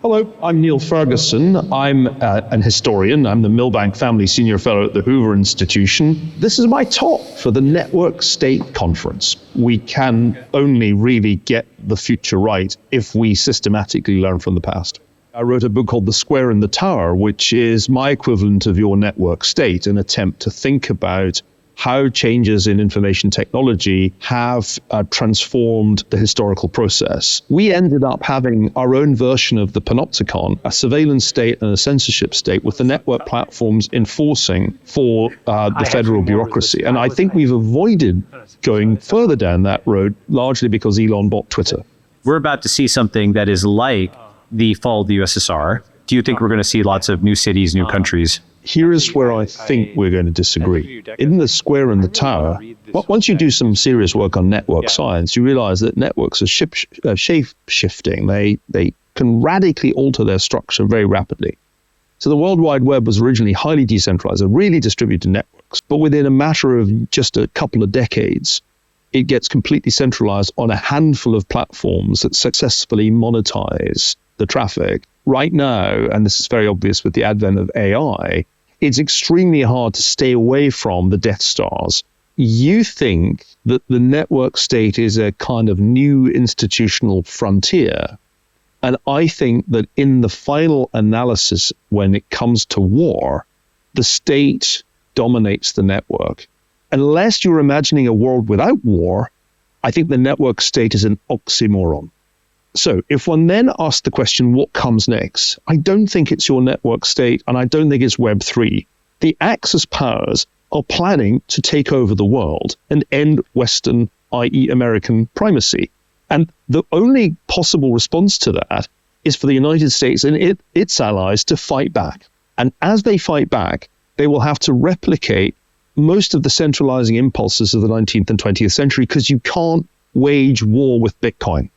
Hello, I'm Niall Ferguson. I'm an historian. I'm the Milbank Family Senior Fellow at the Hoover Institution. This is my talk for the Network State Conference. We can only really get the future right if we systematically learn from the past. I wrote a book called The Square and the Tower, which is my equivalent of your network state, an attempt to think about how changes in information technology have transformed the historical process. We ended up having our own version of the panopticon, a surveillance state and a censorship state, with the network platforms enforcing for the federal bureaucracy. And I think we've avoided going further down that road, largely because Elon bought Twitter. We're about to see something that is like the fall of the USSR. Do you think we're going to see lots of new cities, new countries? Here's where I think we're going to disagree. In the square and the tower, once you do some serious work on network science, you realize that networks are shape-shifting. They can radically alter their structure very rapidly. So the World Wide Web was originally highly decentralized, really distributed networks. But within a matter of just a couple of decades, it gets completely centralized on a handful of platforms that successfully monetize the traffic. Right now, and this is very obvious with the advent of AI, it's extremely hard to stay away from the Death Stars. You think that the network state is a kind of new institutional frontier. And I think that in the final analysis, when it comes to war, the state dominates the network. Unless you're imagining a world without war, I think the network state is an oxymoron. So if one then asks the question, what comes next? I don't think it's your network state, and I don't think it's Web3. The Axis powers are planning to take over the world and end Western, i.e. American primacy. And the only possible response to that is for the United States and its allies to fight back. And as they fight back, they will have to replicate most of the centralizing impulses of the 19th and 20th century, because you can't wage war with Bitcoin.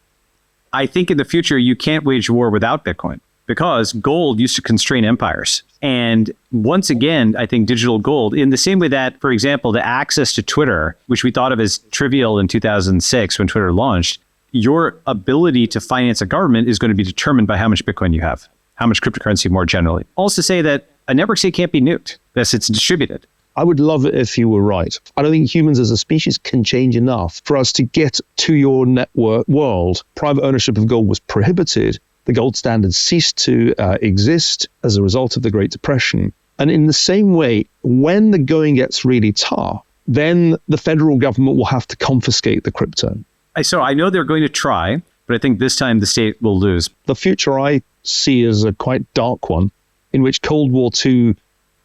I think in the future, you can't wage war without Bitcoin, because gold used to constrain empires. And once again, I think digital gold, in the same way that, for example, the access to Twitter, which we thought of as trivial in 2006 when Twitter launched, your ability to finance a government is going to be determined by how much Bitcoin you have, how much cryptocurrency more generally. Also say that a network state can't be nuked, unless it's distributed. I would love it if you were right. I don't think humans as a species can change enough for us to get to your network world. Private ownership of gold was prohibited. The gold standard ceased to exist as a result of the Great Depression. And in the same way, when the going gets really tough, then the federal government will have to confiscate the crypto. So I know they're going to try, but I think this time the state will lose. The future I see is a quite dark one, in which Cold War II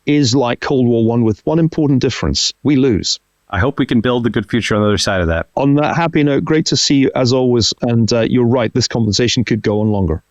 is like Cold War I with one important difference. We lose. I hope we can build a good future on the other side of that. On that happy note, great to see you as always. And you're right, this conversation could go on longer.